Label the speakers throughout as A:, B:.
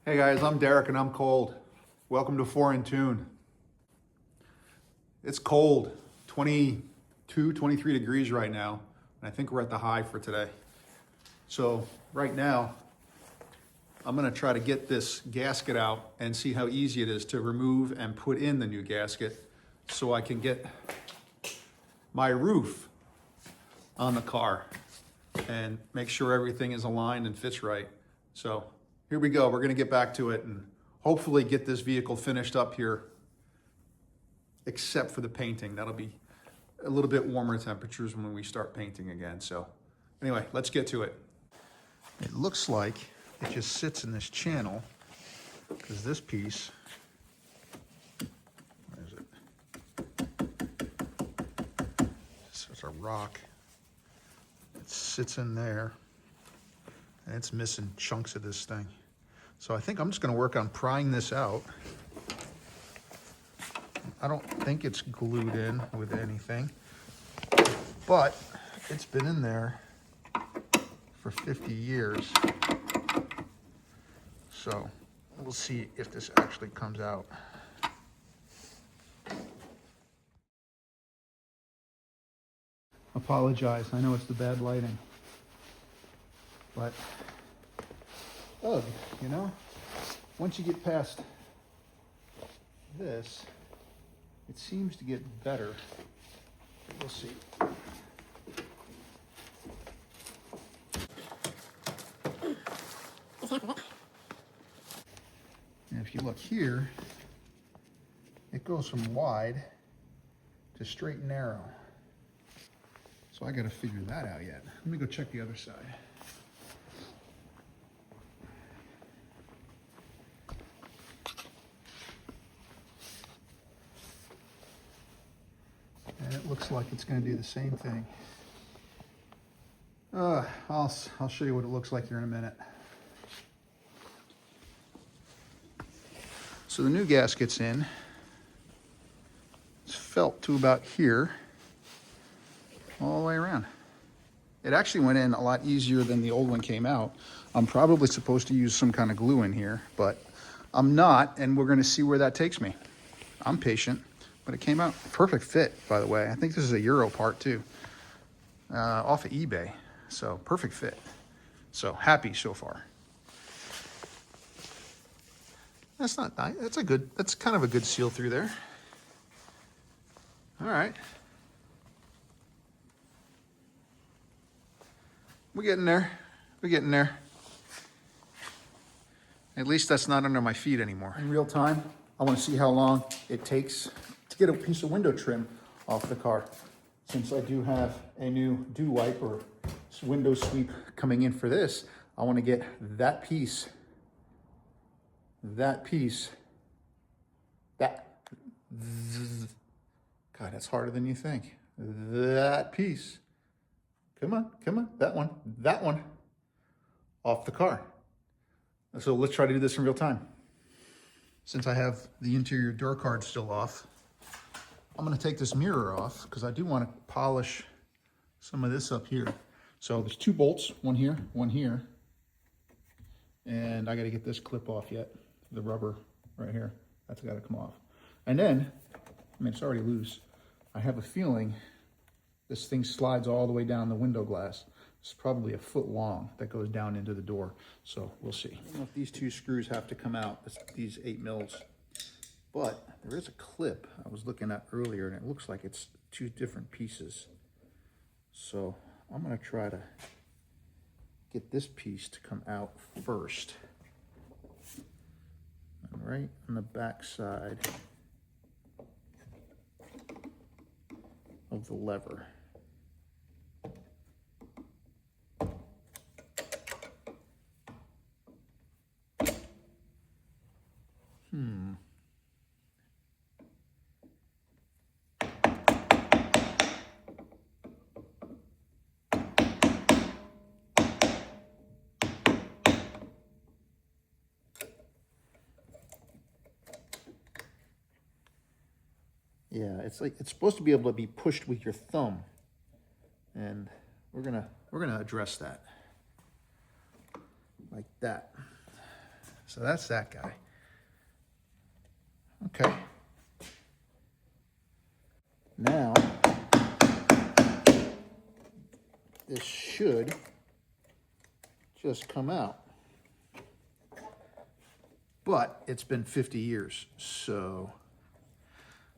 A: Hey guys, I'm Derek and I'm cold. Welcome to 4 in Tune. It's cold, 22, 23 degrees right now, and I think we're at the high for today. So right now, I'm gonna try to get this gasket out and see how easy it is to remove and put in the new gasket so I can get my roof on the car and make sure everything is aligned and fits right. So here we go. We're going to get back to it and hopefully get this vehicle finished up here, except for the painting. That'll be a little bit warmer temperatures when we start painting again. So anyway, let's get to it. It looks like it just sits in this channel because this piece, where is it? It's a rock. It sits in there and it's missing chunks of this thing. So I think I'm just going to work on prying this out. I don't think it's glued in with anything, but it's been in there for 50 years. So we'll see if this actually comes out. Apologize, I know it's the bad lighting, but ugh, you know, once you get past this, it seems to get better. We'll see. And if you look here, it goes from wide to straight and narrow. So I got to figure that out yet. Let me go check the other side. And it looks like it's going to do the same thing. I'll show you what it looks like here in a minute. So the new gasket's in. It's felt to about here, all the way around. It actually went in a lot easier than the old one came out. I'm probably supposed to use some kind of glue in here, but I'm not, and we're gonna see where that takes me. I'm patient, but it came out perfect fit, by the way. I think this is a Euro part too, off of eBay. So perfect fit. So happy so far. That's not nice. That's kind of a good seal through there. All right. We're getting there. We're getting there. At least that's not under my feet anymore. In real time, I want to see how long it takes to get a piece of window trim off the car. Since I do have a new dew wipe or window sweep coming in for this, I want to get that piece, God, that's harder than you think. That piece. Come on, that one, off the car. So let's try to do this in real time. Since I have the interior door card still off, I'm gonna take this mirror off because I do want to polish some of this up here. So there's 2 bolts, one here, and I gotta get this clip off yet, the rubber right here. That's gotta come off. And then, I mean, it's already loose. I have a feeling this thing slides all the way down the window glass. It's probably a foot long that goes down into the door. So we'll see. I don't know if these 2 screws have to come out, these 8 mils, but there is a clip I was looking at earlier and it looks like it's 2 different pieces. So I'm gonna try to get this piece to come out first. And right on the back side of the lever. Yeah, it's like it's supposed to be able to be pushed with your thumb, and we're gonna address that like that. So that's that guy. Okay. Now, this should just come out. But it's been 50 years, so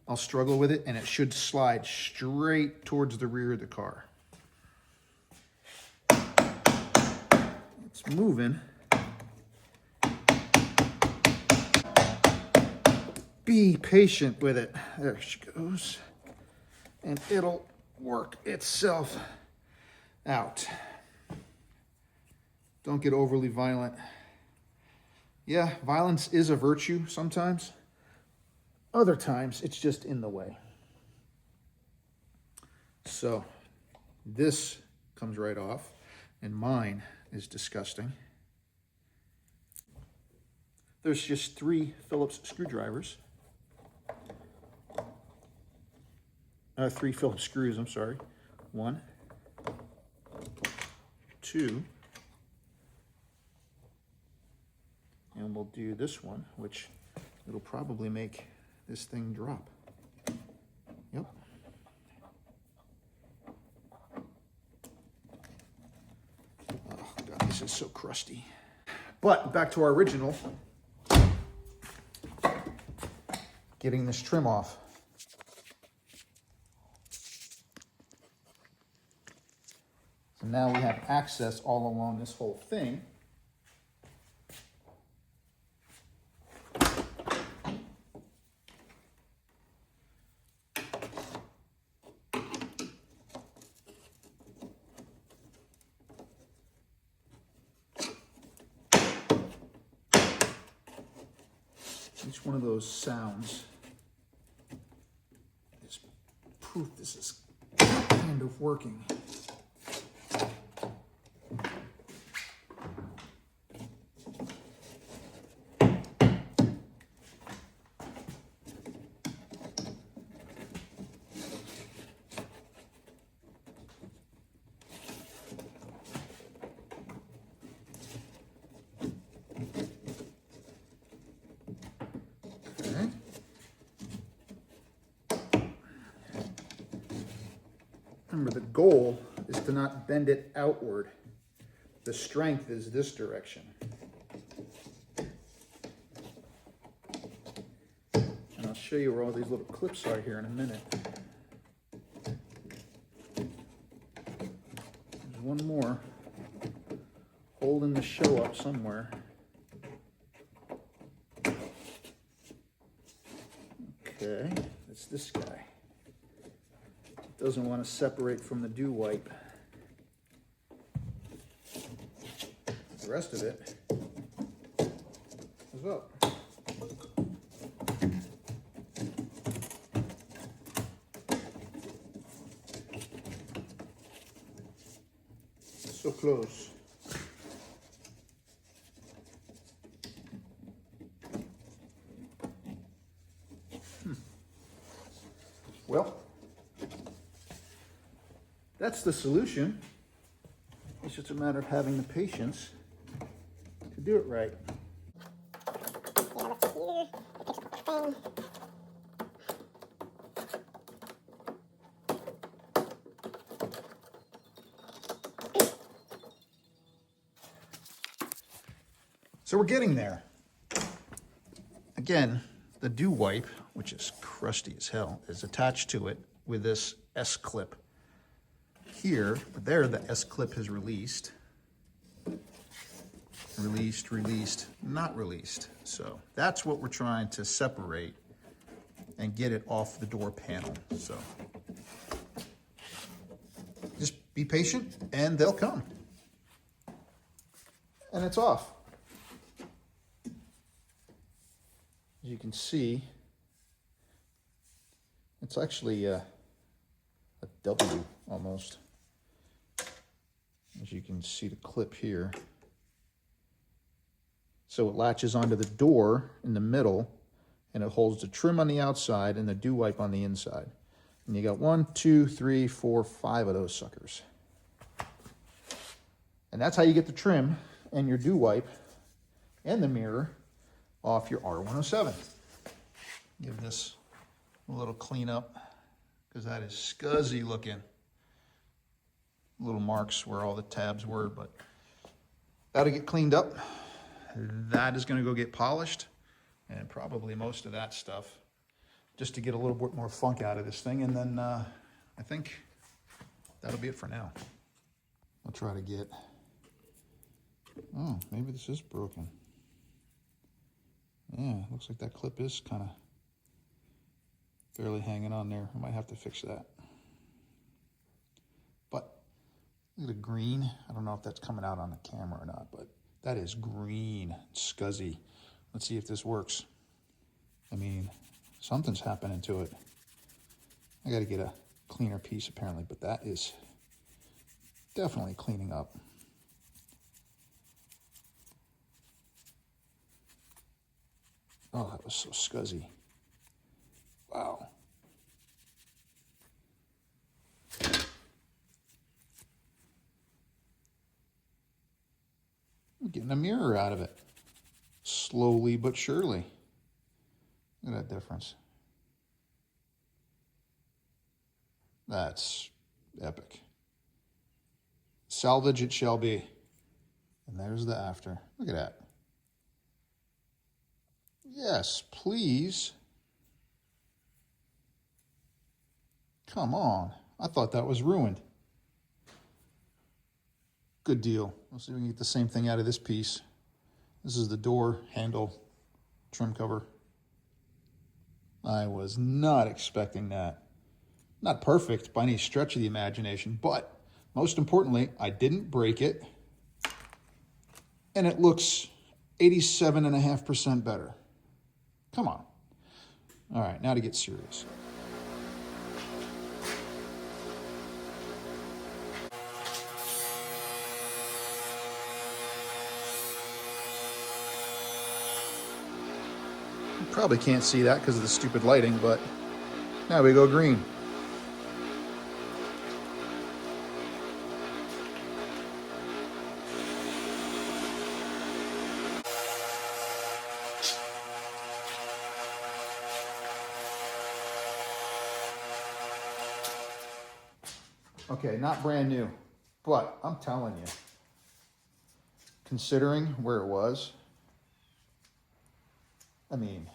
A: I'll struggle with it, and it should slide straight towards the rear of the car. It's moving. Be patient with it. There she goes. And it'll work itself out. Don't get overly violent. Yeah, violence is a virtue sometimes. Other times, it's just in the way. So, this comes right off, and mine is disgusting. There's just 3 Phillips screwdrivers. 3 Phillips screws, I'm sorry. 1, 2, and we'll do this one, which it'll probably make this thing drop. Yep. Oh God, this is so crusty. But back to our original, getting this trim off. So now we have access all along this whole thing. Each one of those sounds is proof this is kind of working. Remember, the goal is to not bend it outward. The strength is this direction. And I'll show you where all these little clips are here in a minute. There's one more holding the show up somewhere. Okay, it's this guy. Doesn't want to separate from the dew wipe. The rest of it goes up. So close. Well, that's the solution. It's just a matter of having the patience to do it right. So we're getting there. Again, the dew wipe, which is crusty as hell, is attached to it with this S-clip here. But there, the S-clip is released. Released, released, not released. So that's what we're trying to separate and get it off the door panel. So just be patient and they'll come. And it's off. As you can see, it's actually a W almost. As you can see the clip here. So it latches onto the door in the middle and it holds the trim on the outside and the dew wipe on the inside. And you got 1, 2, 3, 4, 5 of those suckers. And that's how you get the trim and your dew wipe and the mirror off your R107. Give this a little cleanup because that is scuzzy looking. Little marks where all the tabs were, but that'll get cleaned up. That is going to go get polished, and probably most of that stuff, just to get a little bit more funk out of this thing. And then I think that'll be it for now. I'll try to get, oh, maybe this is broken. Yeah, looks like that clip is kind of barely hanging on there. I might have to fix that. But look at the green. I don't know if that's coming out on the camera or not, but that is green, scuzzy. Let's see if this works. I mean, something's happening to it. I got to get a cleaner piece apparently, but that is definitely cleaning up. Oh, that was so scuzzy. Wow. I'm getting a mirror out of it. Slowly but surely. Look at that difference. That's epic. Salvage it shall be. And there's the after. Look at that. Yes, please. Come on. I thought that was ruined. Good deal. Let's see if we can get the same thing out of this piece. This is the door handle trim cover. I was not expecting that. Not perfect by any stretch of the imagination, but most importantly, I didn't break it. And it looks 87.5% better. Come on. All right, now to get serious. You probably can't see that because of the stupid lighting, but now we go green. Okay, not brand new, but I'm telling you, considering where it was, I mean,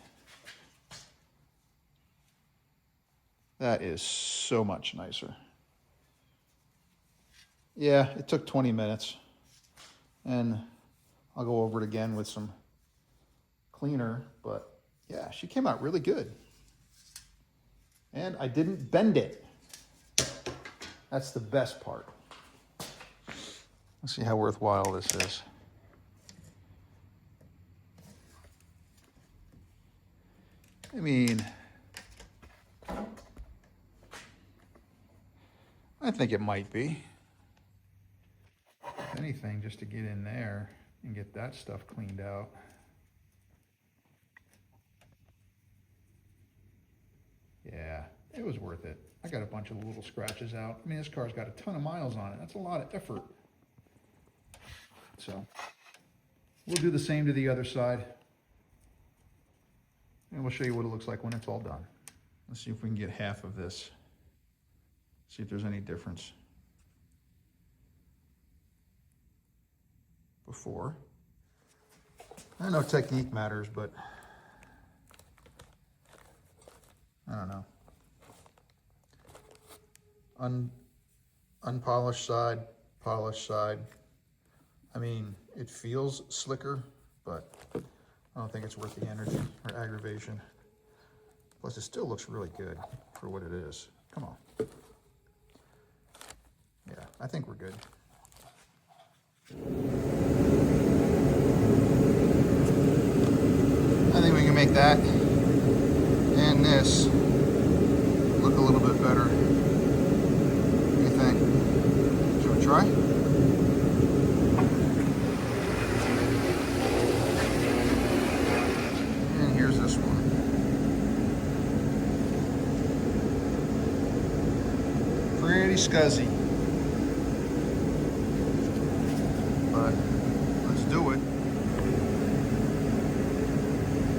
A: that is so much nicer. Yeah, it took 20 minutes, and I'll go over it again with some cleaner, but yeah, she came out really good. And I didn't bend it. That's the best part. Let's see how worthwhile this is. I mean, I think it might be. If anything, just to get in there and get that stuff cleaned out. Yeah, it was worth it. I got a bunch of little scratches out. I mean, this car's got a ton of miles on it. That's a lot of effort. So we'll do the same to the other side. And we'll show you what it looks like when it's all done. Let's see if we can get half of this. See if there's any difference. Before. I know technique matters, but I don't know. Unpolished side, polished side. I mean, it feels slicker, but I don't think it's worth the energy or aggravation. Plus, it still looks really good for what it is. Come on. Yeah, I think we're good. I think we can make that and this look a little bit better. What do you think? Should we try? And here's this one. Pretty scuzzy. But let's do it.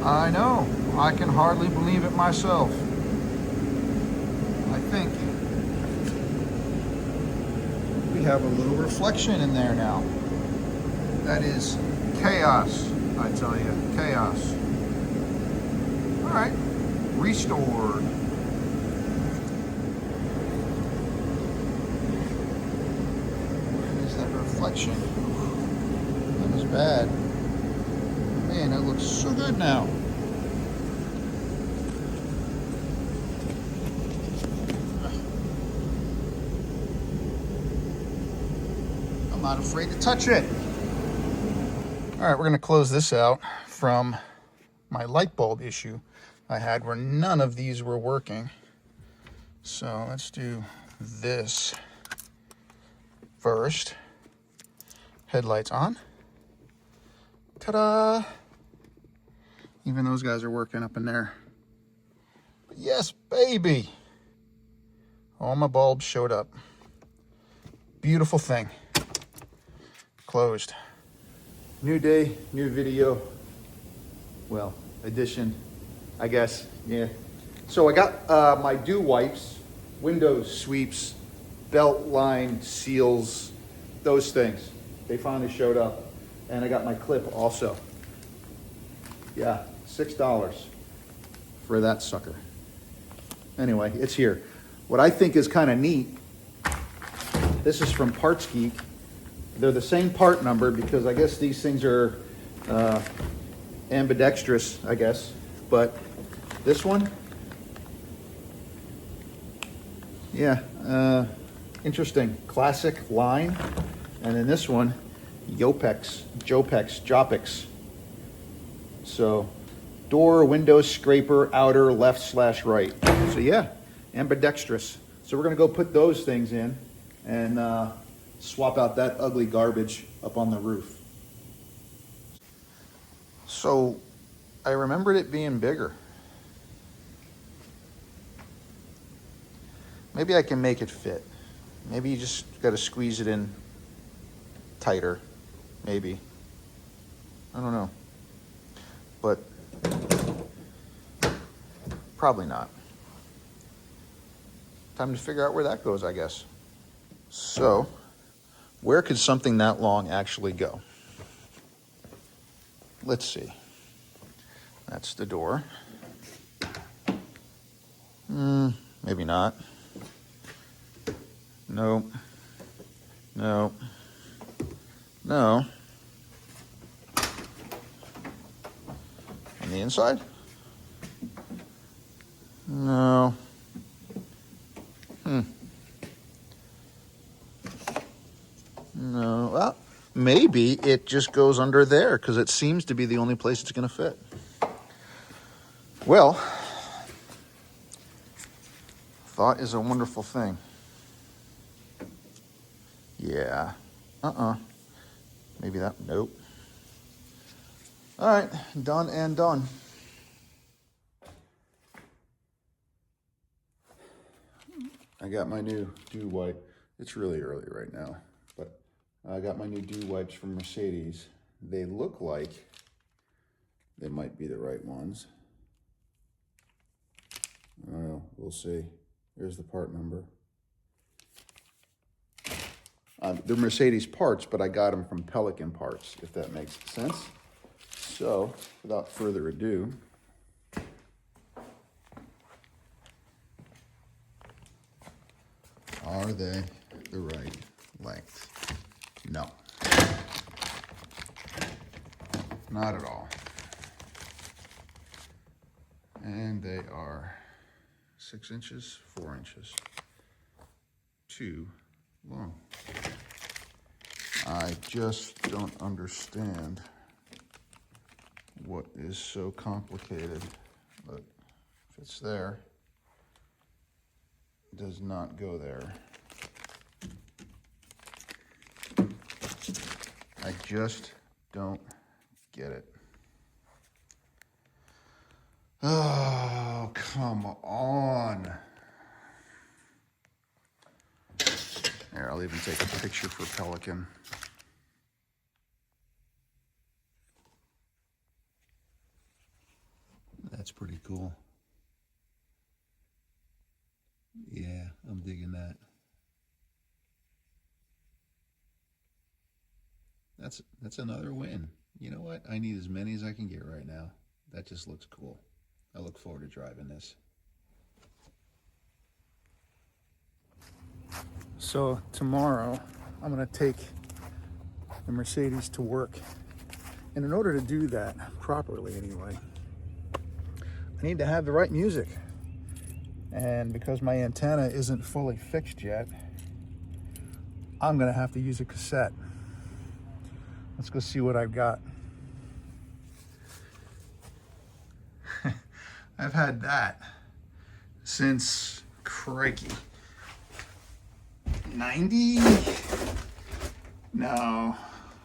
A: I know. I can hardly believe it myself. I think we have a little reflection in there now. That is chaos, I tell you, chaos. All right, restored. There's that reflection. That was bad. Man, that looks so good now. I'm not afraid to touch it. All right, we're gonna close this out from my light bulb issue I had where none of these were working. So let's do this first. Headlights on. Ta-da! Even those guys are working up in there. Yes, baby! All my bulbs showed up. Beautiful thing. Closed. New day, new video. Well, edition, I guess, yeah. So I got my dew wipes, window sweeps, belt line seals, those things. They finally showed up. And I got my clip also. Yeah, $6 for that sucker. Anyway, it's here. What I think is kind of neat, this is from Parts Geek. They're the same part number because I guess these things are ambidextrous, I guess. But this one, yeah, interesting. Classic line. And then this one, Jopex. So, door, window, scraper, outer, left/right. So yeah, ambidextrous. So we're gonna go put those things in and swap out that ugly garbage up on the roof. So, I remembered it being bigger. Maybe I can make it fit. Maybe you just gotta squeeze it in tighter. Maybe. I don't know. But probably not. Time to figure out where that goes, I guess. So, where could something that long actually go? Let's see. That's the door. Maybe not. Nope. No. No. On the inside? No. No. Well, maybe it just goes under there because it seems to be the only place it's going to fit. Well, thought is a wonderful thing. Yeah. Maybe that. Nope. All right. Done and done. I got my new dew wipe. It's really early right now, but I got my new dew wipes from Mercedes. They look like they might be the right ones. I don't know. We'll see. Here's the part number. They're Mercedes parts, but I got them from Pelican Parts, if that makes sense. So, without further ado, are they the right length? No. Not at all. And they are 6 inches, 4 inches. Too long. I just don't understand what is so complicated, but if it's there, it does not go there. I just don't get it. Oh, come on. Here, I'll even take a picture for Pelican. pretty cool. Yeah, I'm digging that. That's another win. You know what? I need as many as I can get right now. That just looks cool. I look forward to driving this. So tomorrow, I'm gonna take the Mercedes to work. And in order to do that properly anyway, I need to have the right music. And because my antenna isn't fully fixed yet, I'm gonna have to use a cassette. Let's go see what I've got. I've had that since, crikey, 90? No,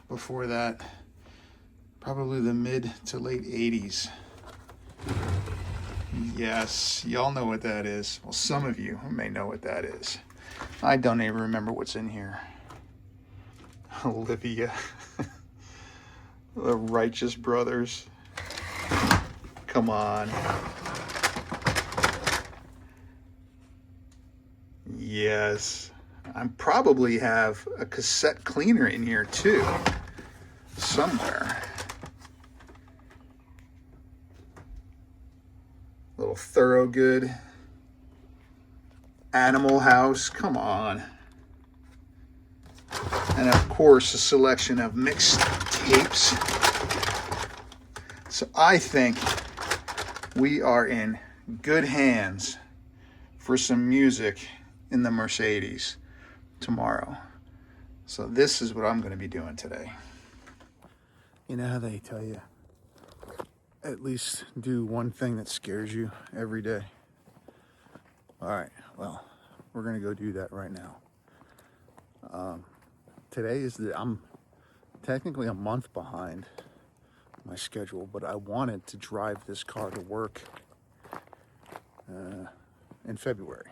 A: before that, probably the mid to late 80s. Yes, y'all know what that is. Well, some of you may know what that is. I don't even remember what's in here. Olivia. The Righteous Brothers. Come on. Yes. I probably have a cassette cleaner in here too. Somewhere. Little Thorogood. Animal House. Come on. And of course, a selection of mixed tapes. So I think we are in good hands for some music in the Mercedes tomorrow. So this is what I'm going to be doing today. You know how they tell you, at least do one thing that scares you every day. All right, well, we're going to go do that right now. Today is I'm technically a month behind my schedule, but I wanted to drive this car to work in February.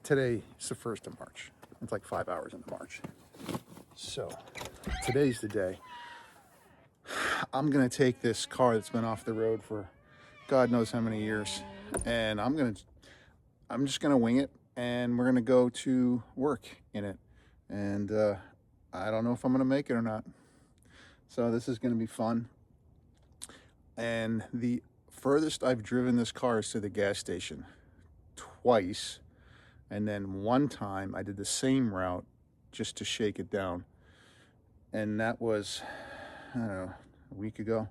A: Today is the 1st of March. It's like 5 hours into March. So today's the day. I'm gonna take this car that's been off the road for God knows how many years, and I'm just gonna wing it, and we're gonna go to work in it. And I don't know if I'm gonna make it or not. So this is gonna be fun. And the furthest I've driven this car is to the gas station twice. And then one time I did the same route just to shake it down. And that was, I don't know, a week ago,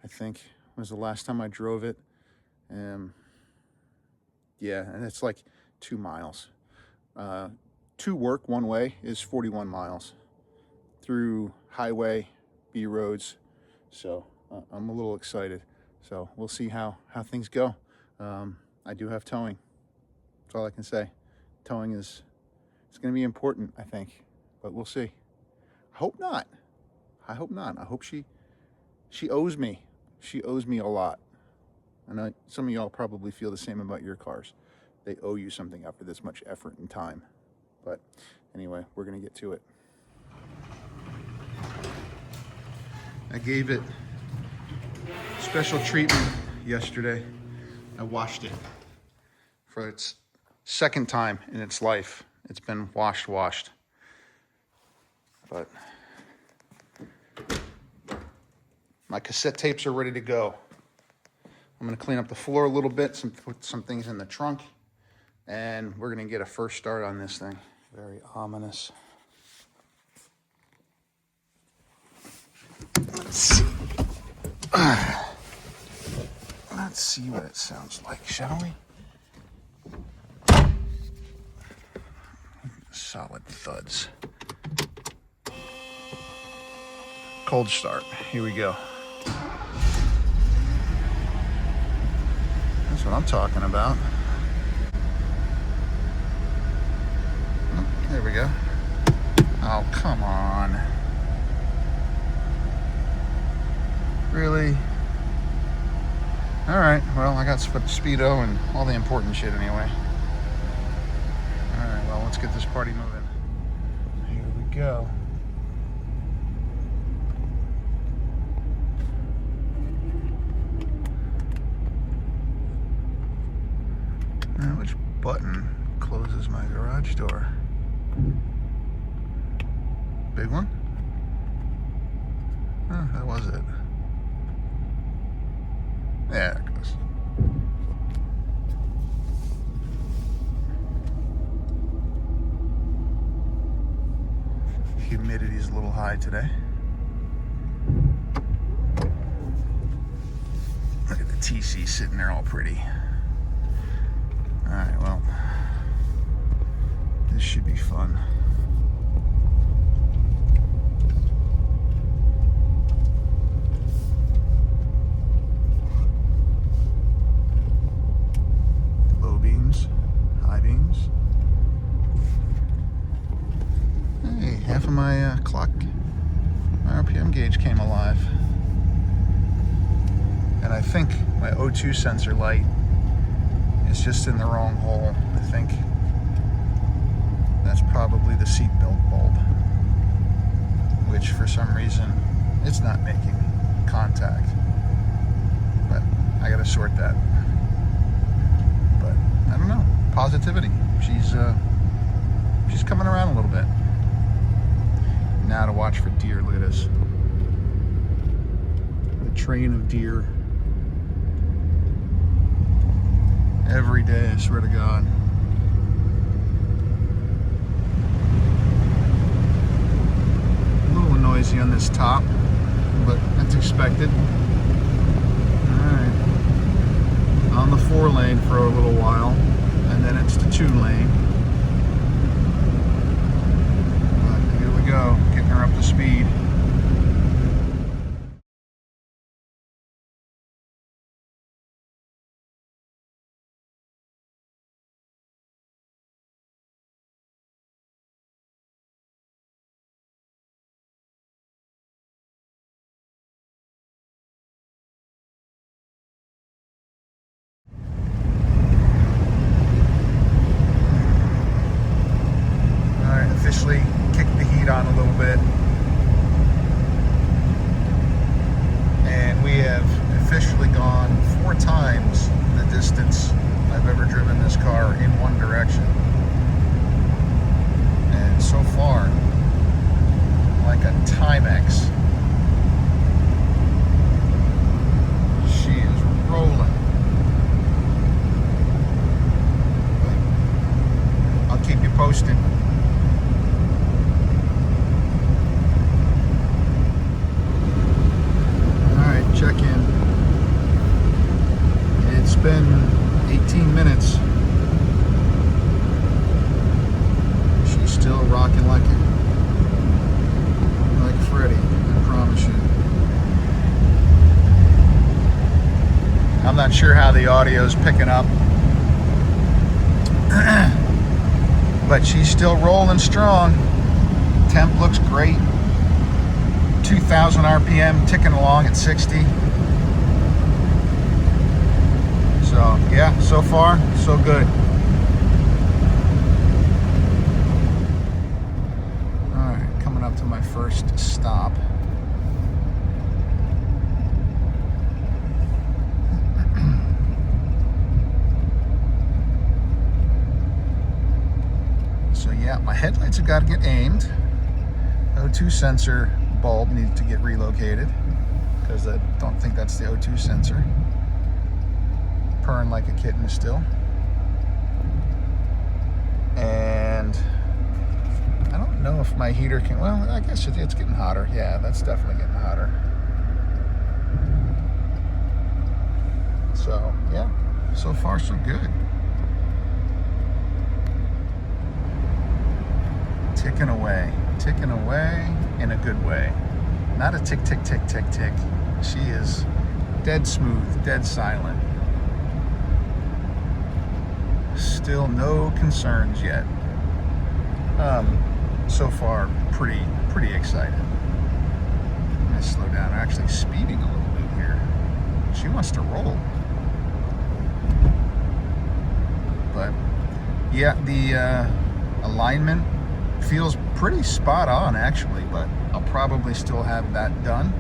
A: I think, was the last time I drove it. Yeah, and it's like 2 miles. To work one way is 41 miles through highway, B roads. So I'm a little excited. So we'll see how things go. I do have towing. That's all I can say. Towing it's going to be important, I think, but we'll see. I hope not. I hope she owes me. She owes me a lot. I know some of y'all probably feel the same about your cars. They owe you something after this much effort and time. But anyway, we're going to get to it. I gave it special treatment yesterday. I washed it for its second time in its life. It's been washed. But my cassette tapes are ready to go. I'm going to clean up the floor a little bit, put some things in the trunk, and we're going to get a first start on this thing. Very ominous. Let's see. Let's see what it sounds like, shall we? Solid thuds. Cold start. Here we go. That's what I'm talking about. Oh, there we go. Oh, come on. Really? All right, well, I got Speedo and all the important shit anyway. All right, well, let's get this party moving. Here we go. button closes my garage door. Big one? Oh, that was it. Yeah, there it goes. Humidity's a little high today. Look at the TC sitting there all pretty. Alright, well, this should be fun. Low beams, high beams. Hey, half of my clock, my RPM gauge came alive. And I think my O2 sensor light is just in the wrong hole. I think that's probably the seatbelt bulb, which for some reason it's not making contact. But I gotta sort that. But I don't know. Positivity. She's coming around a little bit. Now to watch for deer. Look at this. The train of deer. Every day, I swear to God. A little noisy on this top, but that's expected. Alright. On the 4-lane for a little while, and then it's the 2-lane. But here we go, getting her up to speed. Officially kicked the heat on a little bit, and we have officially gone 4 times the distance I've ever driven this car in one direction, and so far, like a Timex, she is rolling. But I'll keep you posted. Check in. It's been 18 minutes. She's still rocking like Freddy, I promise you. I'm not sure how the audio's picking up, but she's still rolling strong. Temp looks great. 2,000 RPM, ticking along at 60. So yeah, so far so good. All right, coming up to my first stop. So yeah, my headlights have got to get aimed. O2 sensor bulb needs to get relocated because I don't think that's the O2 sensor. Purring like a kitten still. And I don't know if my heater can, well, I guess it's getting hotter. Yeah, that's definitely getting hotter. So yeah, so far so good. Ticking away in a good way. Not a tick, tick, tick, tick, tick. She is dead smooth, dead silent. Still no concerns yet. So far, pretty excited. I'm gonna slow down. I'm actually speeding a little bit here. She wants to roll. But yeah, the alignment feels pretty spot on actually, but I'll probably still have that done.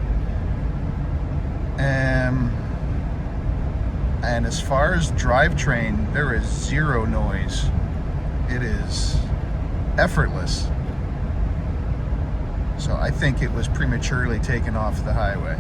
A: And as far as drivetrain, there is zero noise. It is effortless. So I think it was prematurely taken off the highway.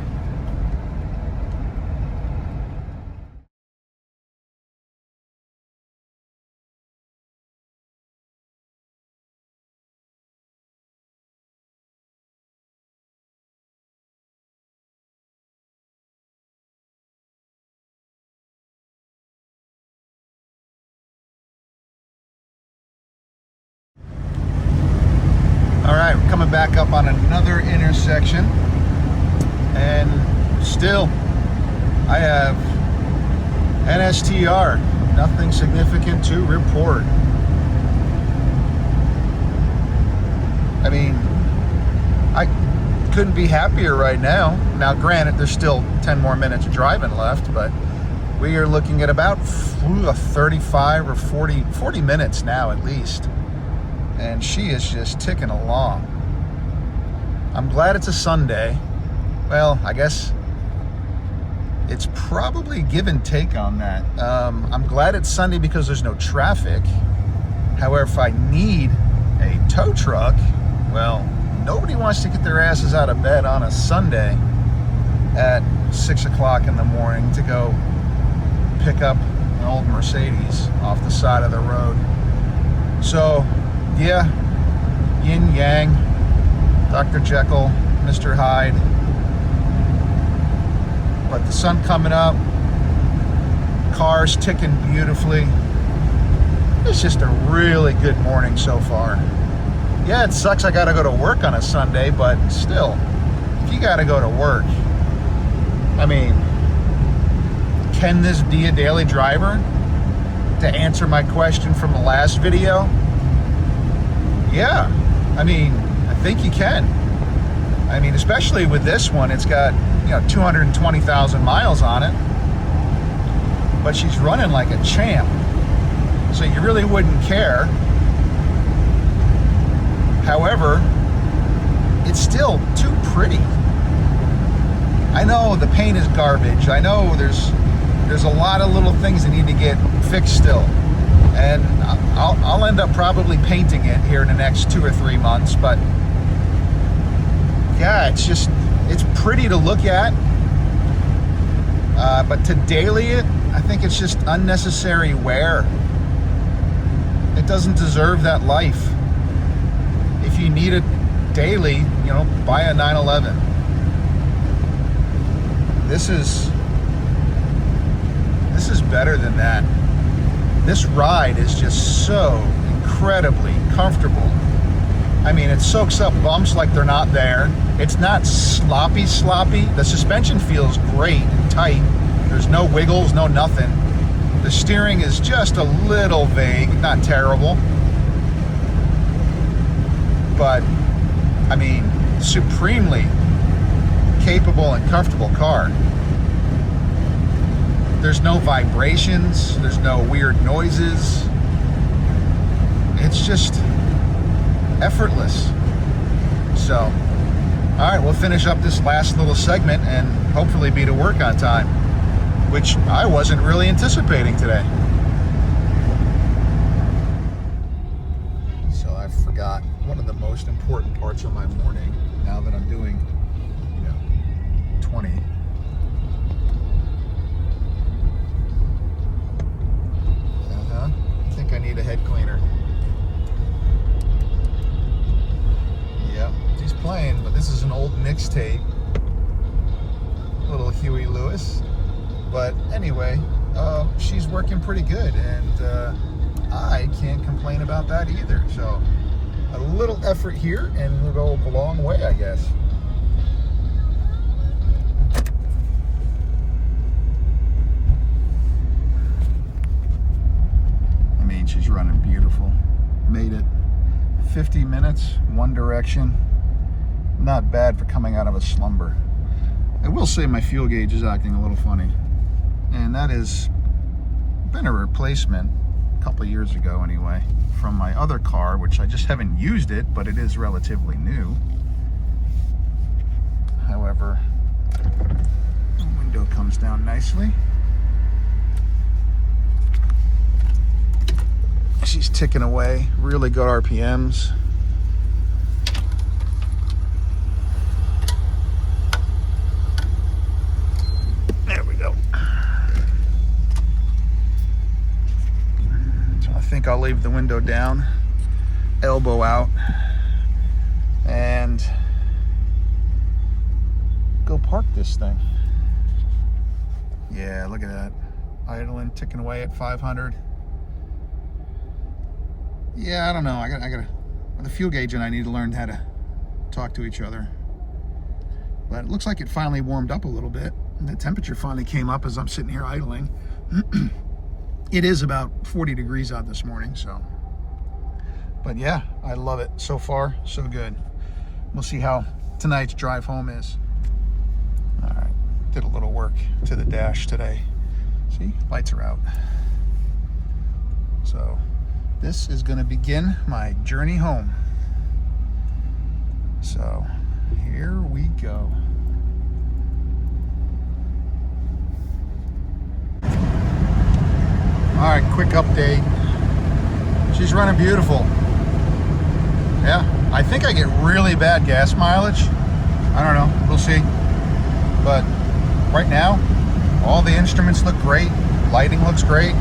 A: All right, we're coming back up on another intersection, and still I have NSTR, nothing significant to report. I mean, I couldn't be happier right now. Now, granted, there's still 10 more minutes of driving left, but we are looking at about 35 or 40 minutes now at least. And she is just ticking along. I'm glad it's a Sunday. Well, I guess it's probably give and take on that. I'm glad it's Sunday because there's no traffic. However, if I need a tow truck, well, nobody wants to get their asses out of bed on a Sunday at 6 o'clock in the morning to go pick up an old Mercedes off the side of the road. So, yeah, yin yang, Dr. Jekyll, Mr. Hyde. But the sun coming up, cars ticking beautifully. It's just a really good morning so far. Yeah, it sucks I gotta go to work on a Sunday, but still, if you gotta go to work, I mean, can this be a daily driver? To answer my question from the last video, yeah, I mean, I think you can. I mean, especially with this one, it's got, 220,000 miles on it, but she's running like a champ, so you really wouldn't care. However, it's still too pretty. I know the paint is garbage. I know there's a lot of little things that need to get fixed still. And I'll end up probably painting it here in the next 2 or 3 months, but yeah, it's pretty to look at. But to daily it, I think it's just unnecessary wear. It doesn't deserve that life. If you need it daily, buy a 911. This is better than that. This ride is just so incredibly comfortable. I mean, it soaks up bumps like they're not there. It's not sloppy. The suspension feels great and tight. There's no wiggles, no nothing. The steering is just a little vague, not terrible. But, I mean, supremely capable and comfortable car. There's no vibrations, there's no weird noises. It's just effortless. So, all right, we'll finish up this last little segment and hopefully be to work on time, which I wasn't really anticipating today. So I forgot one of the most important parts of my morning, now that I'm doing, 20. I think I need a head cleaner. Yep, he's playing, but this is an old mixtape. Little Huey Lewis. But anyway, she's working pretty good, and I can't complain about that either. So a little effort here, and we'll go a long way, I guess. She's running beautiful. Made it 50 minutes, one direction. Not bad for coming out of a slumber. I will say my fuel gauge is acting a little funny. And that has been a replacement a couple of years ago anyway, from my other car, which I just haven't used it, but it is relatively new. However, the window comes down nicely. She's ticking away, really good RPMs. There we go. So I think I'll leave the window down, elbow out, and go park this thing. Yeah, look at that. Idling, ticking away at 500. Yeah, I don't know. I got with the fuel gauge, and I need to learn how to talk to each other. But it looks like it finally warmed up a little bit. And the temperature finally came up as I'm sitting here idling. It is about 40 degrees out this morning, so. But yeah, I love it. So far, so good. We'll see how tonight's drive home is. All right, did a little work to the dash today. See, lights are out. So this is going to begin my journey home. So here we go. All right, quick update. She's running beautiful. Yeah, I think I get really bad gas mileage. I don't know, we'll see. But right now, all the instruments look great. Lighting looks great.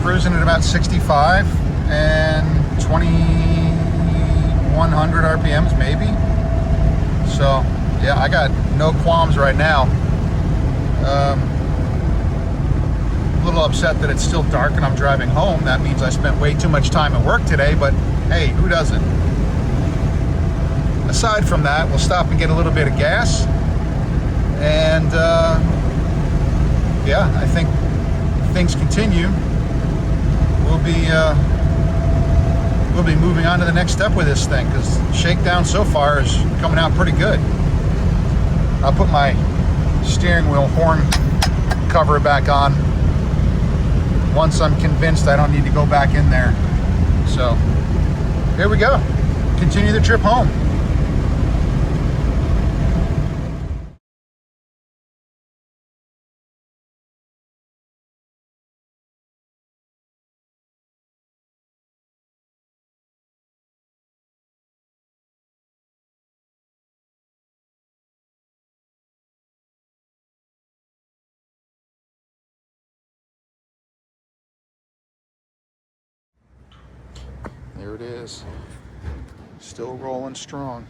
A: Cruising at about 65 and 2100 RPMs maybe. So yeah, I got no qualms right now. A little upset that it's still dark and I'm driving home. That means I spent way too much time at work today, but hey, who doesn't? Aside from that, we'll stop and get a little bit of gas. And yeah, I think if things continue, we'll be moving on to the next step with this thing, because shakedown so far is coming out pretty good. I'll put my steering wheel horn cover back on once I'm convinced I don't need to go back in there. So here we go. Continue the trip home. There it is. Still rolling strong.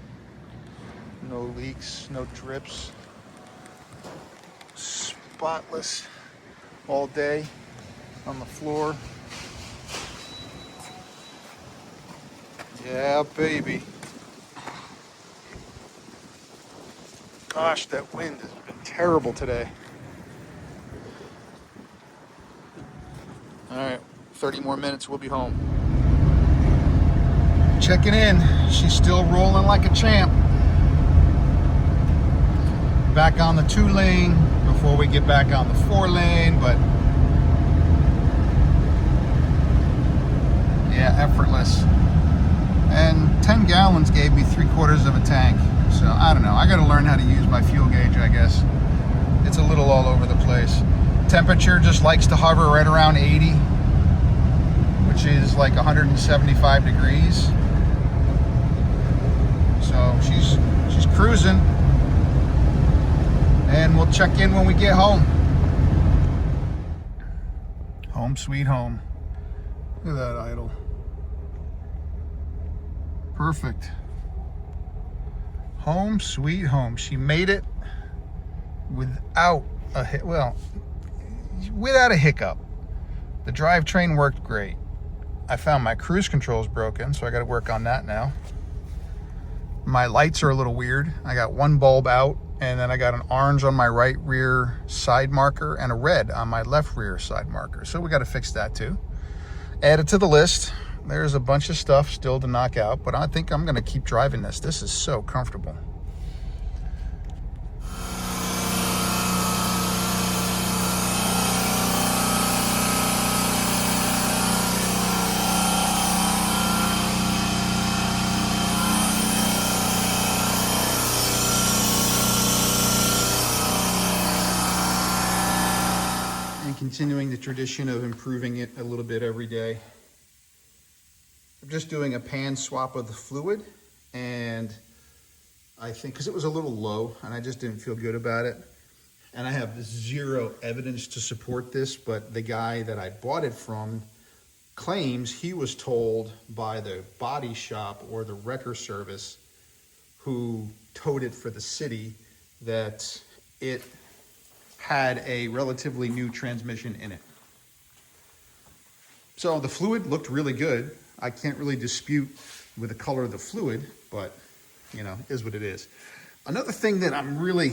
A: No leaks, no drips. Spotless all day on the floor. Yeah, baby. Gosh, that wind has been terrible today. All right, 30 more minutes, we'll be home. Checking in. She's still rolling like a champ. Back on the 2-lane before we get back on the 4-lane, but yeah, effortless. And 10 gallons gave me 3/4 of a tank. So I don't know. I got to learn how to use my fuel gauge, I guess. It's a little all over the place. Temperature just likes to hover right around 80, which is like 175 degrees. So she's cruising, and we'll check in when we get home. Home sweet home. Look at that idle. Perfect. Home sweet home. She made it without a without a hiccup. The drivetrain worked great. I found my cruise controls broken, so I got to work on that now. My lights are a little weird. I got one bulb out, and then I got an orange on my right rear side marker and a red on my left rear side marker. So we got to fix that too. Add it to the list. There's a bunch of stuff still to knock out, but I think I'm going to keep driving this. This is so comfortable. continuing the tradition of improving it a little bit every day. I'm just doing a pan swap of the fluid, and I think because it was a little low and I just didn't feel good about it. And I have zero evidence to support this, but the guy that I bought it from claims he was told by the body shop or the wrecker service who towed it for the city that it had a relatively new transmission in it. So the fluid looked really good. I can't really dispute with the color of the fluid, but you know, is what it is. Another thing that I'm really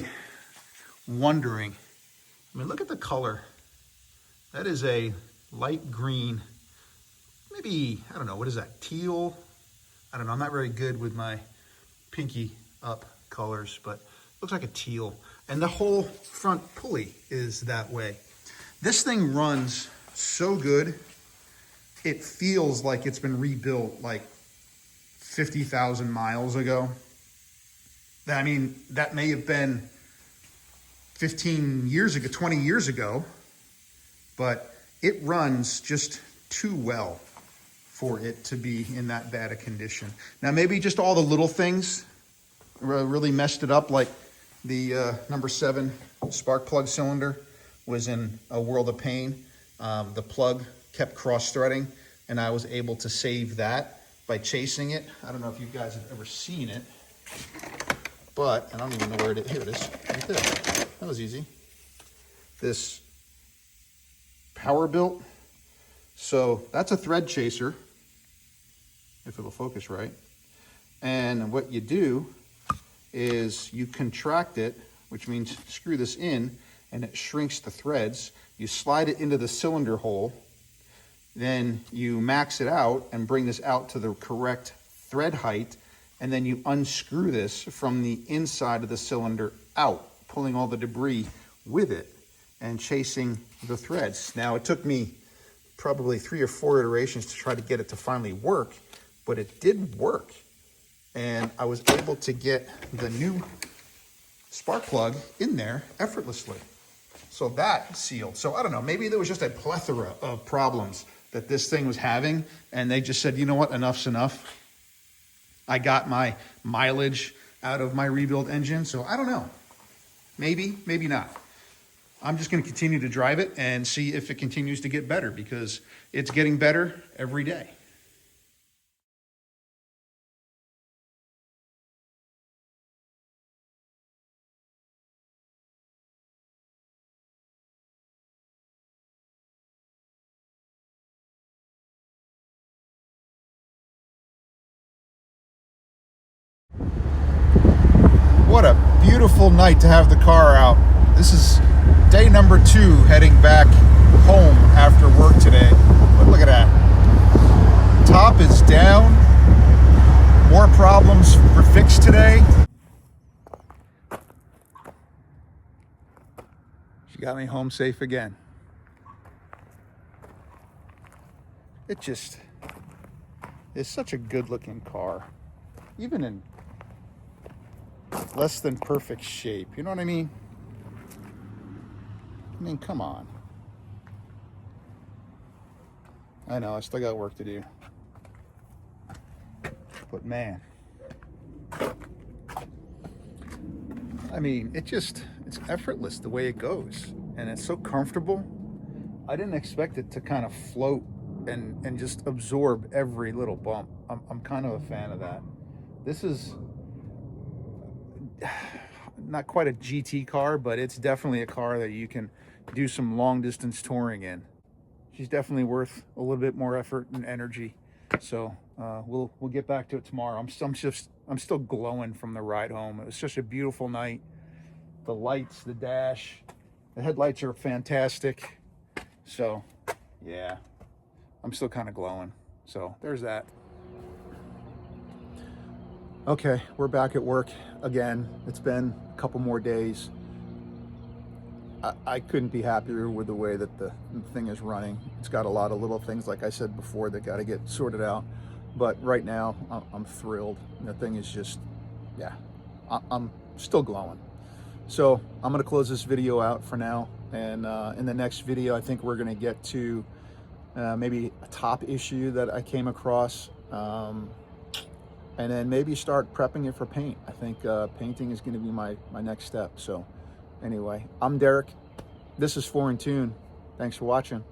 A: wondering, I mean, look at the color. That is a light green, maybe, I don't know, what is that, teal? I don't know, I'm not very good with my pinky up colors, but looks like a teal. And the whole front pulley is that way. This thing runs so good, it feels like it's been rebuilt like 50,000 miles ago. I mean, that may have been 15 years ago, 20 years ago, but it runs just too well for it to be in that bad a condition. Now, maybe just all the little things really messed it up, like the number 7 spark plug cylinder was in a world of pain. The plug kept cross-threading, and I was able to save that by chasing it. I don't know if you guys have ever seen it, but I don't even know where it is. Here it is, right there. That was easy. This power built. So that's a thread chaser, if it'll focus right. And what you do is you contract it, which means screw this in, and it shrinks the threads. You slide it into the cylinder hole, then you max it out and bring this out to the correct thread height, and then you unscrew this from the inside of the cylinder out, pulling all the debris with it and chasing the threads. Now, it took me probably 3 or 4 iterations to try to get it to finally work, but it did work. And I was able to get the new spark plug in there effortlessly. So that sealed. So I don't know, maybe there was just a plethora of problems that this thing was having, and they just said, you know what, enough's enough. I got my mileage out of my rebuild engine, so I don't know. Maybe, maybe not. I'm just gonna continue to drive it and see if it continues to get better, because it's getting better every day. What a beautiful night to have the car out. This is day number 2 heading back home after work today. But look at that. Top is down. More problems were fixed today. She got me home safe again. It just is such a good looking car. Even in less than perfect shape, you know what I mean? I mean, come on. I know, I still got work to do. But man, I mean, it's effortless the way it goes. And it's so comfortable. I didn't expect it to kind of float and just absorb every little bump. I'm kind of a fan of that. This is not quite a GT car, but it's definitely a car that you can do some long distance touring in. She's definitely worth a little bit more effort and energy. So we'll get back to it tomorrow. I'm still glowing from the ride home. It was such a beautiful night. The lights, the dash, the headlights are fantastic. So yeah, I'm still kind of glowing. So there's that. Okay, we're back at work again. It's been a couple more days. I couldn't be happier with the way that the thing is running. It's got a lot of little things, like I said before, that got to get sorted out. But right now, I'm thrilled. The thing is just, yeah, I'm still glowing. So I'm gonna close this video out for now. And in the next video, I think we're gonna get to maybe a top issue that I came across. And then maybe start prepping it for paint. I think painting is gonna be my next step. So anyway, I'm Derek. This is 4 in Tune. Thanks for watching.